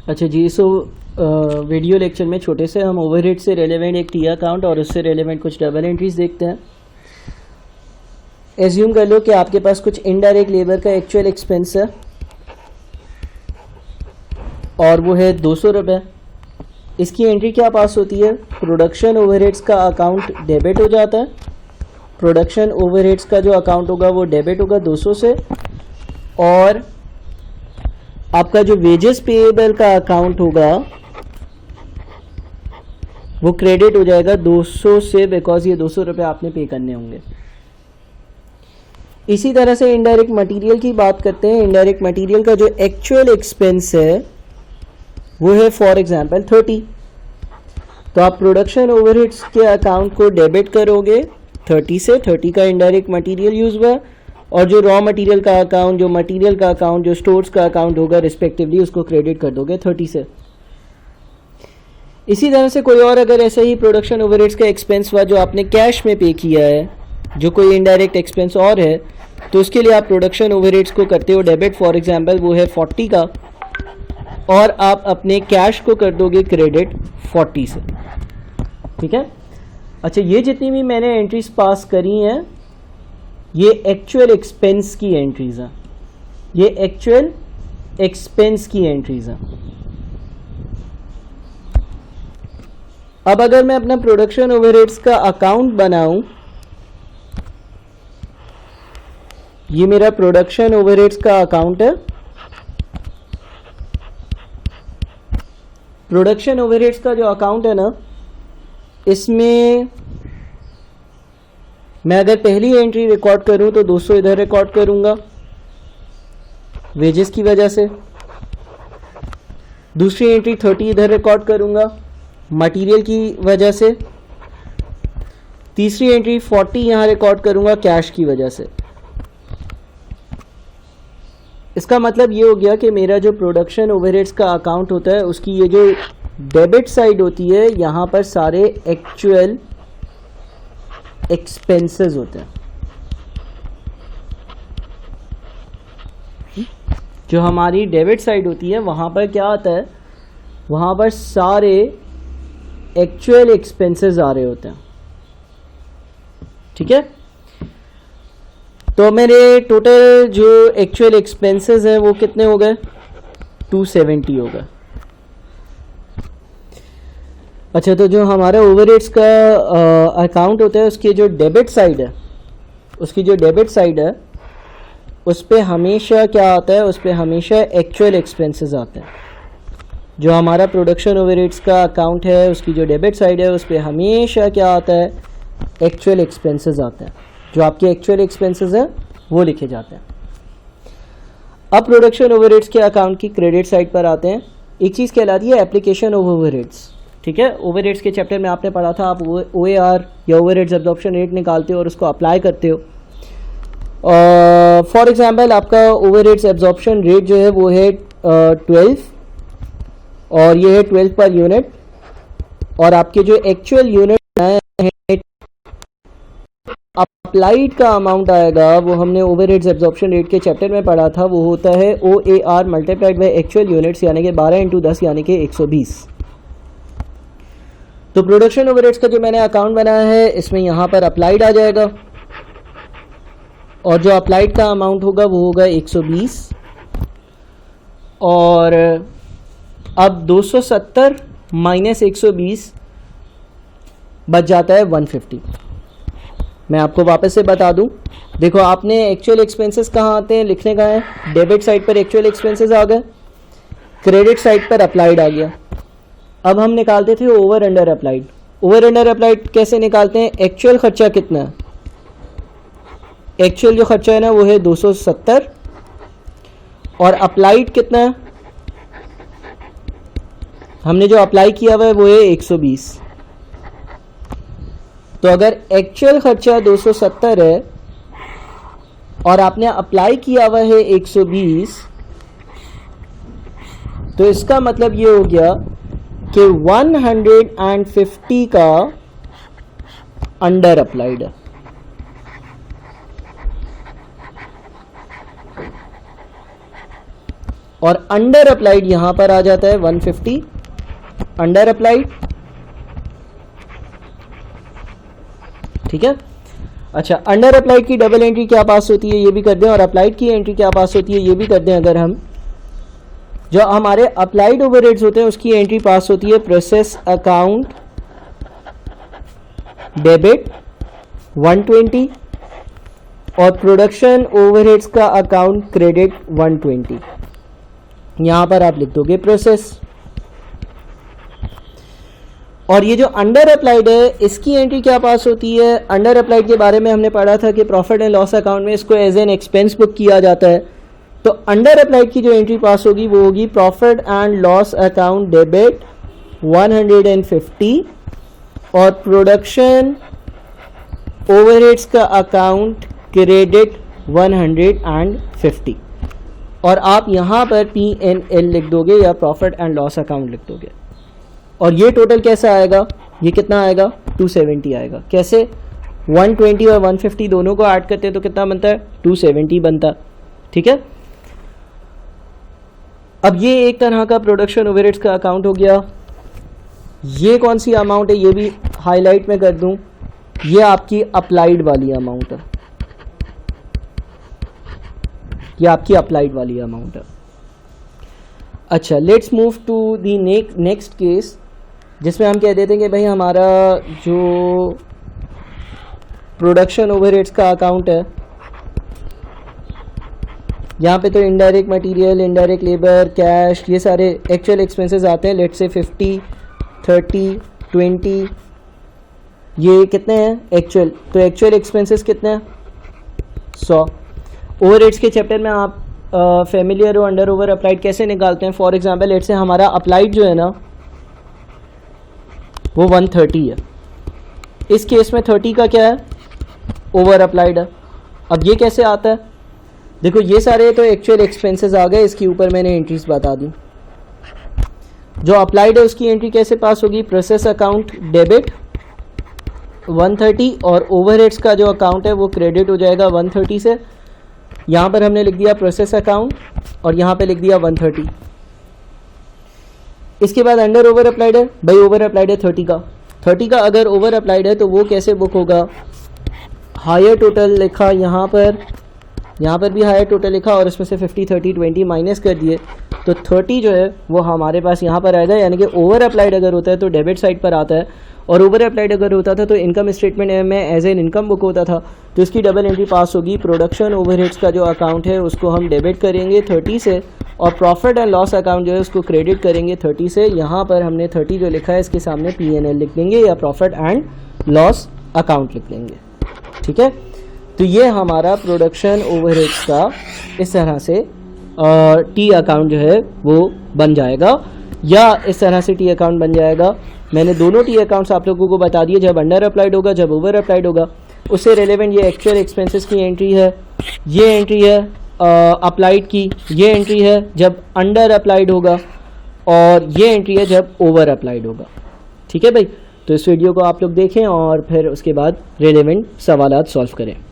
अच्छा जी, so video lecture में छोटे से हम ओवरहेड से रेलेवेंट एक टी अकाउंट और उससे रेलेवेंट कुछ डबल एंट्रीज देखते हैं। एज्यूम कर लो कि आपके पास कुछ इनडायरेक्ट लेबर का एक्चुअल एक्सपेंस है और वो है 200 रुपये। इसकी एंट्री क्या पास होती है? प्रोडक्शन ओवरहेड्स का अकाउंट डेबिट हो जाता है। प्रोडक्शन ओवरहेड्स का जो अकाउंट होगा वो डेबिट होगा 200 से, और आपका जो वेजेस पेएबल का अकाउंट होगा वो क्रेडिट हो जाएगा 200 से, बिकॉज ये 200 रुपये आपने पे करने होंगे। इसी तरह से इनडायरेक्ट मटेरियल की बात करते हैं। इनडायरेक्ट मटेरियल का जो एक्चुअल एक्सपेंस है वो है फॉर एग्जांपल 30। तो आप प्रोडक्शन ओवरहेड्स के अकाउंट को डेबिट करोगे 30 से, 30 का इनडायरेक्ट मटेरियल यूज हुआ, और जो रॉ मटेरियल का अकाउंट, जो मटेरियल का अकाउंट, जो स्टोर्स का अकाउंट होगा रिस्पेक्टिवली उसको क्रेडिट कर दोगे 30 से। इसी तरह से कोई और अगर ऐसे ही प्रोडक्शन ओवरहेड्स का एक्सपेंस हुआ जो आपने कैश में पे किया है, जो कोई इनडायरेक्ट एक्सपेंस और है, तो उसके लिए आप प्रोडक्शन ओवरहेड्स को करते हो डेबिट। फॉर एग्जांपल वो है 40 का, और आप अपने कैश को कर दोगे क्रेडिट 40 से। ठीक है। अच्छा, ये जितनी भी मैंने एंट्रीज पास करी हैं ये एक्चुअल एक्सपेंस की एंट्रीज हैं। ये एक्चुअल एक्सपेंस की एंट्रीज हैं। अब अगर मैं अपना प्रोडक्शन ओवरहेड्स का अकाउंट बनाऊं, ये मेरा प्रोडक्शन ओवरहेड्स का अकाउंट है। प्रोडक्शन ओवरहेड्स का जो अकाउंट है ना, इसमें मैं अगर पहली एंट्री रिकॉर्ड करूं तो 200 इधर रिकॉर्ड करूंगा वेजेस की वजह से। दूसरी एंट्री 30 इधर रिकॉर्ड करूंगा मटेरियल की वजह से। तीसरी एंट्री 40 यहां रिकॉर्ड करूंगा कैश की वजह से। इसका मतलब ये हो गया कि मेरा जो प्रोडक्शन ओवरहेड्स का अकाउंट होता है उसकी ये जो डेबिट साइड होती है, यहां पर सारे एक्चुअल एक्सपेंसेस होते हैं। जो हमारी डेबिट साइड होती है वहां पर क्या आता है? वहां पर सारे एक्चुअल एक्सपेंसेस आ रहे होते हैं। ठीक है। तो मेरे टोटल जो एक्चुअल एक्सपेंसेस हैं वो कितने हो गए? 270 हो गए। अच्छा, तो जो हमारा ओवरहेड्स का अकाउंट होता है उसकी जो डेबिट साइड है, उस पे हमेशा क्या आता है? उस पे हमेशा एक्चुअल एक्सपेंसेस आते हैं। जो हमारा प्रोडक्शन ओवरहेड्स का अकाउंट है उसकी जो डेबिट साइड है उस पे हमेशा क्या आता है? एक्चुअल एक्सपेंसेस आते हैं। जो आपके एक्चुअल एक्सपेंसेस हैं वो लिखे जाते हैं। अब प्रोडक्शन ओवरहेड्स के अकाउंट की क्रेडिट साइड पर आते हैं। एक चीज़ कहलाती है एप्लीकेशन ऑफ ओवरहेड्स। ठीक है। ओवरहेड्स के चैप्टर में आपने पढ़ा था, आप OAR या ओवरहेड्स एब्जॉर्प्शन रेट निकालते हो और उसको अप्लाई करते हो। फॉर एग्जांपल आपका ओवरहेड्स एब्जॉर्प्शन रेट जो है वो है 12, और ये है 12 पर यूनिट, और आपके जो एक्चुअल यूनिट है अप्लाइड का अमाउंट आएगा, वो हमने ओवरहेड्स एब्जॉर्प्शन रेट के चैप्टर में पढ़ा था, वो होता है OAR multiplied by actual units, यानी कि 12 × 10 यानी कि 120। तो प्रोडक्शन ओवरहेड्स का जो मैंने अकाउंट बनाया है इसमें यहाँ पर अप्लाइड आ जाएगा, और जो अप्लाइड का अमाउंट होगा वो होगा 120, और अब 270 माइनस 120 बच जाता है 150। मैं आपको वापस से बता दूं, देखो आपने एक्चुअल एक्सपेंसेस कहाँ आते हैं? लिखने का है डेबिट साइड पर एक्चुअल एक्सपेंसेस आ गए, क्रेडिट साइड पर अप्लाइड आ गया। अब हम निकालते थे over under applied. Over under applied कैसे निकालते हैं? एक्चुअल खर्चा कितना है? एक्चुअल जो खर्चा है ना वो है 270, और अप्लाइड कितना है? हमने जो अप्लाई किया हुआ है वो है 120। तो अगर एक्चुअल खर्चा 270 है और आपने अप्लाई किया हुआ है 120, तो इसका मतलब ये हो गया कि 150 का अंडर अप्लाइड है। और अंडर अप्लाइड यहाँ पर आ जाता है 150 अंडर अप्लाइड, ठीक है। अच्छा, अंडर अप्लाइड की डबल एंट्री क्या पास होती है ये भी कर दें, और अप्लाइड की एंट्री क्या पास होती है ये भी कर दें। अगर हम जो हमारे अप्लाइड ओवरहेड्स होते हैं उसकी एंट्री पास होती है प्रोसेस अकाउंट डेबिट 120 और प्रोडक्शन ओवरहेड्स का अकाउंट क्रेडिट 120। यहां पर आप लिख दोगे प्रोसेस। और ये जो अंडर अप्लाइड है इसकी एंट्री क्या पास होती है? अंडर अप्लाइड के बारे में हमने पढ़ा था कि प्रॉफिट एंड लॉस अकाउंट में इसको एज एन एक्सपेंस बुक किया जाता है। तो अंडर अप्लाइड की जो एंट्री पास होगी वो होगी profit and loss account debit 150 और प्रोडक्शन ओवरहेड्स का अकाउंट क्रेडिट 150। और आप यहाँ पर P&L लिख दोगे या प्रॉफिट एंड लॉस अकाउंट लिख दोगे। और ये टोटल कैसा आएगा? ये कितना आएगा? 270 आएगा। कैसे? 120 और 150 दोनों को ऐड करते हैं तो कितना बनता है? 270 बनता है, ठीक है। अब ये एक तरह का प्रोडक्शन ओवरहेड्स का अकाउंट हो गया। ये कौन सी अमाउंट है ये भी हाईलाइट में कर दूं, ये आपकी अप्लाइड वाली अमाउंट है, ये आपकी अप्लाइड वाली अमाउंट है। अच्छा, let's move to the next case जिसमें हम कह देते हैं कि भाई हमारा जो प्रोडक्शन ओवरहेड्स का अकाउंट है यहाँ पे तो indirect material, indirect labour, cash, ये सारे एक्चुअल एक्सपेंसेस आते हैं। लेट्स से 50, 30, 20, ये कितने हैं एक्चुअल? तो एक्चुअल एक्सपेंसेस कितने हैं? 100। ओवरहेड्स के चैप्टर में आप फेमिलियर हो अंडर ओवर अप्लाइड कैसे निकालते हैं। फॉर एग्जांपल लेट्स से हमारा अप्लाइड जो है ना वो 130 है। इस केस में 30 का क्या है? ओवर अप्लाइड है। अब ये कैसे आता है? देखो ये सारे तो एक्चुअल एक्सपेंसेस आ गए, इसके ऊपर मैंने एंट्रीज बता दी। जो अप्लाइड है उसकी एंट्री कैसे पास होगी? प्रोसेस अकाउंट डेबिट 130 और ओवरहेड्स का जो अकाउंट है वो क्रेडिट हो जाएगा 130 से। यहाँ पर हमने लिख दिया प्रोसेस अकाउंट और यहाँ पे लिख दिया 130। इसके बाद अंडर ओवर अप्लाइड है, भाई ओवर अप्लाइड है 30 का। 30 का अगर ओवर अप्लाइड है तो वो कैसे बुक होगा? हायर टोटल लिखा यहाँ पर भी हायर टोटल लिखा और इसमें से 50, 30, 20 माइनस कर दिए तो 30 जो है वो हमारे पास यहाँ पर आएगा। यानी कि ओवर अप्लाइड अगर होता है तो डेबिट साइड पर आता है और ओवर अप्लाइड अगर होता था तो इनकम स्टेटमेंट में एज एन इनकम बुक होता था। तो इसकी डबल एंट्री पास होगी। प्रोडक्शन ओवरहेड्स का जो अकाउंट है उसको हम डेबिट करेंगे 30 से और प्रॉफिट एंड लॉस अकाउंट जो है उसको क्रेडिट करेंगे 30 से। यहाँ पर हमने 30 जो लिखा है इसके सामने P&L लिख देंगे या प्रॉफिट एंड लॉस अकाउंट लिख लेंगे, ठीक है। तो ये हमारा प्रोडक्शन ओवरहेड्स का इस तरह से टी अकाउंट जो है वो बन जाएगा या इस तरह से टी अकाउंट बन जाएगा। मैंने दोनों टी अकाउंट्स आप लोगों को बता दिए, जब अंडर अप्लाइड होगा, जब ओवर अप्लाइड होगा। उससे रिलेवेंट ये एक्चुअल एक्सपेंसेस की एंट्री है, ये एंट्री है अप्लाइड की, ये एंट्री है जब अंडर अप्लाइड होगा और ये एंट्री है जब ओवर अप्लाइड होगा, ठीक है भाई। तो इस वीडियो को आप लोग देखें और फिर उसके बाद रिलेवेंट सवालात सॉल्व करें।